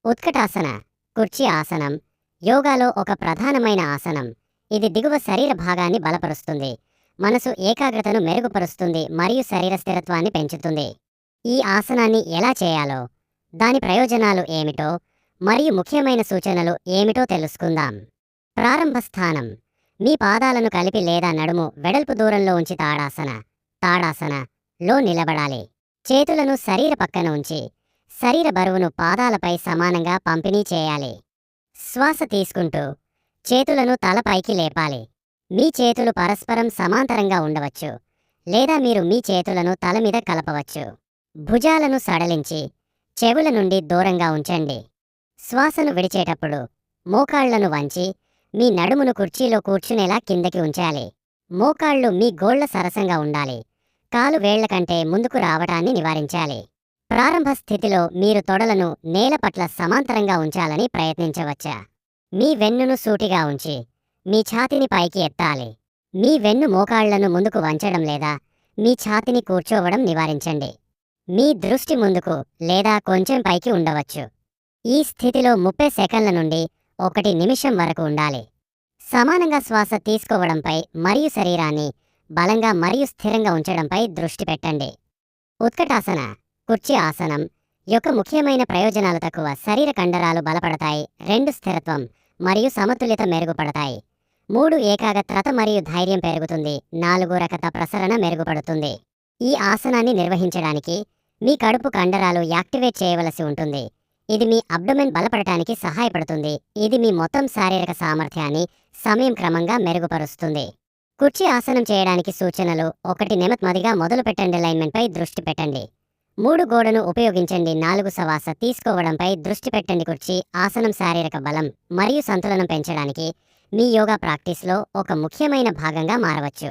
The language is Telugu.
ఉత్కటాసన కుర్చీ ఆసనం యోగాలో ఒక ప్రధానమైన ఆసనం. ఇది దిగువ శరీర భాగాన్ని బలపరుస్తుంది, మనసు ఏకాగ్రతను మెరుగుపరుస్తుంది మరియు శరీర స్థిరత్వాన్ని పెంచుతుంది. ఈ ఆసనాన్ని ఎలా చేయాలో, దాని ప్రయోజనాలు ఏమిటో మరియు ముఖ్యమైన సూచనలు ఏమిటో తెలుసుకుందాం. ప్రారంభ స్థానం. మీ పాదాలను కలిపి లేదా నడుము వెడల్పు దూరంలో ఉంచి తాడాసన లో నిలబడాలి. చేతులను శరీర పక్కన ఉంచి శరీర బరువును పాదాలపై సమానంగా పంపిణీ చేయాలి. శ్వాస తీసుకుంటూ చేతులను తలపైకి లేపాలి. మీ చేతులు పరస్పరం సమాంతరంగా ఉండవచ్చు, లేదా మీరు మీ చేతులను తల మీద కలపవచ్చు. భుజాలను సడలించి చెవుల నుండి దూరంగా ఉంచండి. శ్వాసను విడిచేటప్పుడు మోకాళ్లను వంచి మీ నడుమును కుర్చీలో కూర్చునేలా కిందకి ఉంచాలి. మోకాళ్ళు మీ గోళ్ల సరసంగా ఉండాలి. కాలు వేళ్ల కంటే ముందుకు రావటాన్ని నివారించాలి. ప్రారంభ స్థితిలో మీరు తొడలను నేల పట్ల సమాంతరంగా ఉంచాలని ప్రయత్నించవచ్చా? మీ వెన్నును సూటిగా ఉంచి మీ ఛాతిని పైకి ఎత్తాలి. మీ వెన్ను మోకాళ్లను ముందుకు వంచడం లేదా మీ ఛాతిని కూర్చోవడం నివారించండి. మీ దృష్టి ముందుకు లేదా కొంచెం పైకి ఉండవచ్చు. ఈ స్థితిలో 30 సెకన్ల నుండి 1 నిమిషం వరకు ఉండాలి. సమానంగా శ్వాస తీసుకోవడంపై మరియు శరీరాన్ని బలంగా మరియు స్థిరంగా ఉంచడంపై దృష్టి పెట్టండి. ఉత్కటాసన కుర్చీ ఆసనం యొక్క ముఖ్యమైన ప్రయోజనాలు: తక్కువ శరీర కండరాలు బలపడతాయి, 2 స్థిరత్వం మరియు సమతుల్యత మెరుగుపడతాయి, 3 ఏకాగ్రత మరియు ధైర్యం పెరుగుతుంది, 4 రక్త ప్రసరణ మెరుగుపడుతుంది. ఈ ఆసనాన్ని నిర్వహించడానికి మీ కడుపు కండరాలు యాక్టివేట్ చేయవలసి ఉంటుంది. ఇది మీ అబ్డొమెన్ బలపడటానికి సహాయపడుతుంది. ఇది మీ మొత్తం శారీరక సామర్థ్యాన్ని సమయం క్రమంగా మెరుగుపరుస్తుంది. కుర్చీ ఆసనం చేయడానికి సూచనలు: 1 నెమ్మదిగా మొదలుపెట్టండి. లైన్మెంట్పై దృష్టి పెట్టండి. 3 గోడను ఉపయోగించండి. 4 శ్వాస తీసుకోవడంపై దృష్టి పెట్టండి. కుర్చీ ఆసనం శారీరక బలం మరియు సంతులనం పెంచడానికి మీ యోగా ప్రాక్టీస్లో ఒక ముఖ్యమైన భాగంగా మారవచ్చు.